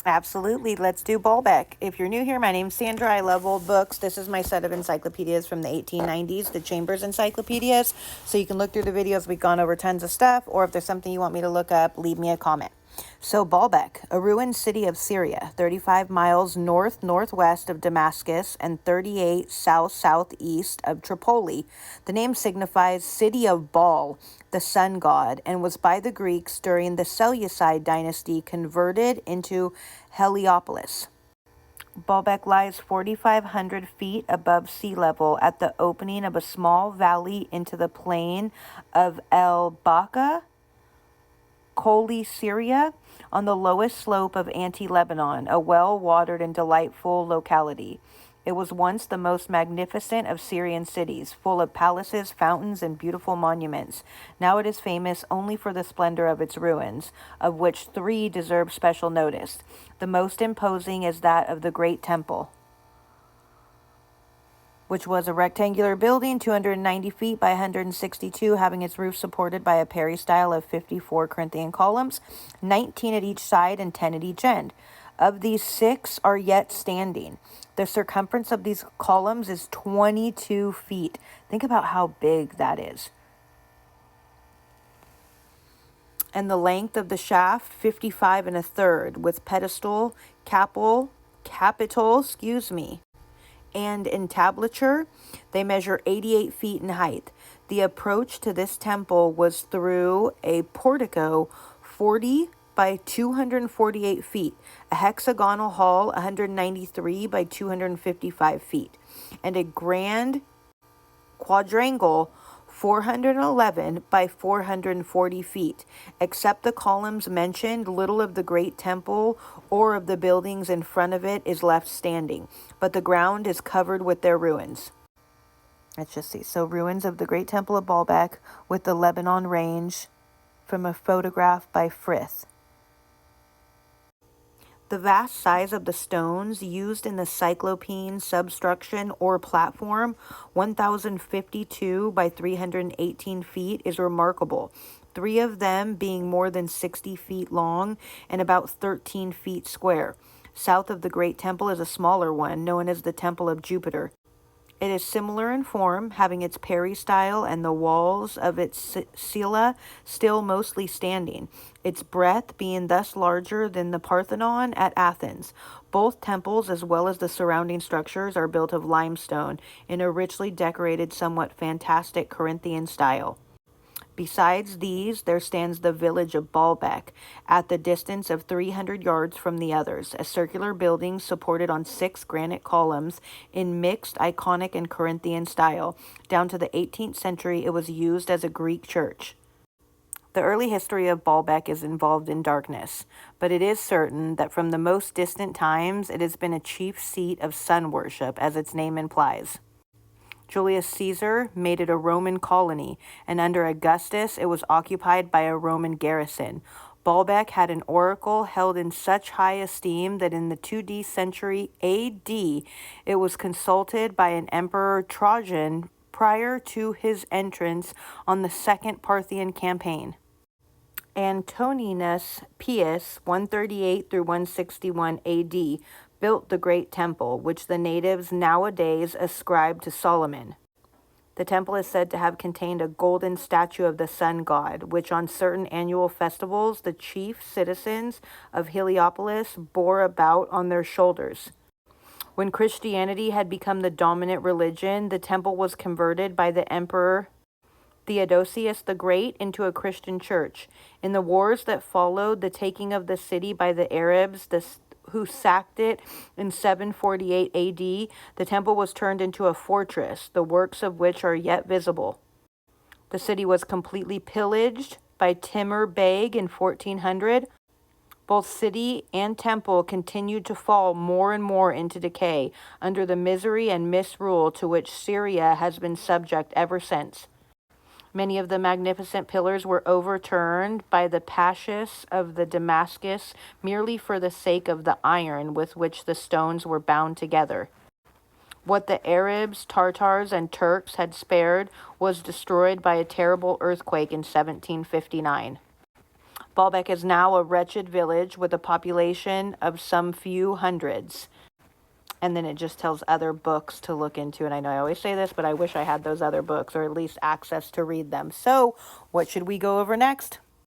Absolutely. Let's do Baalbek. If you're new here, my name's Sandra. I love old books. This is my set of encyclopedias from the 1890s, the Chambers Encyclopedias. So you can look through the videos. We've gone over tons of stuff. Or if there's something you want me to look up, leave me a comment. So Baalbek, a ruined city of Syria, 35 miles north-northwest of Damascus and 38 south-southeast of Tripoli. The name signifies city of Baal, the sun god, and was by the Greeks during the Seleucid dynasty converted into Heliopolis. Baalbek lies 4,500 feet above sea level at the opening of a small valley into the plain of El Baqa, Koli, Syria, on the lowest slope of Anti-Lebanon, a well-watered and delightful locality. It was once the most magnificent of Syrian cities, full of palaces, fountains, and beautiful monuments. Now it is famous only for the splendor of its ruins, of which 3 deserve special notice. The most imposing is that of the Great Temple, which was a rectangular building 290 feet by 162, having its roof supported by a peristyle of 54 Corinthian columns, 19 at each side and 10 at each end. Of these, 6 are yet standing. The circumference of these columns is 22 feet. Think about how big that is. And the length of the shaft, 55 1/3, with pedestal, capital, and entablature. They measure 88 feet in height. The approach to this temple was through a portico 40 by 248 feet, a hexagonal hall 193 by 255 feet, and a grand quadrangle 411 by 440 feet. Except the columns mentioned, little of the great temple or of the buildings in front of it is left standing, but the ground is covered with their ruins. Let's just see. So ruins of the great temple of Baalbek with the Lebanon range from a photograph by Frith. The vast size of the stones used in the cyclopean substruction or platform, 1,052 by 318 feet, is remarkable. 3 of them being more than 60 feet long and about 13 feet square. South of the Great Temple is a smaller one, known as the Temple of Jupiter. It is similar in form, having its peristyle and the walls of its cella still mostly standing, its breadth being thus larger than the Parthenon at Athens. Both temples, as well as the surrounding structures, are built of limestone in a richly decorated, somewhat fantastic Corinthian style. Besides these, there stands the village of Baalbek, at the distance of 300 yards from the others, a circular building supported on 6 granite columns in mixed Iconic and Corinthian style. Down to the 18th century, it was used as a Greek church. The early history of Baalbek is involved in darkness, but it is certain that from the most distant times it has been a chief seat of sun worship, as its name implies. Julius Caesar made it a Roman colony, and under Augustus it was occupied by a Roman garrison. Baalbek had an oracle held in such high esteem that in the 2D century AD it was consulted by an emperor Trajan prior to his entrance on the Second Parthian campaign. Antoninus Pius, 138 through 161 AD, built the Great Temple, which the natives nowadays ascribe to Solomon. The temple is said to have contained a golden statue of the sun god, which on certain annual festivals the chief citizens of Heliopolis bore about on their shoulders. When Christianity had become the dominant religion, the temple was converted by the Emperor Theodosius the Great into a Christian church. In the wars that followed the taking of the city by the Arabs, who sacked it in 748 AD, the temple was turned into a fortress, the works of which are yet visible. The city was completely pillaged by Timur Beg in 1400. Both city and temple continued to fall more and more into decay under the misery and misrule to which Syria has been subject ever since. Many of the magnificent pillars were overturned by the pashas of the Damascus merely for the sake of the iron with which the stones were bound together. What the Arabs, Tartars, and Turks had spared was destroyed by a terrible earthquake in 1759. Baalbek is now a wretched village with a population of some few hundreds. And then it just tells other books to look into. And I know I always say this, but I wish I had those other books or at least access to read them. So what should we go over next?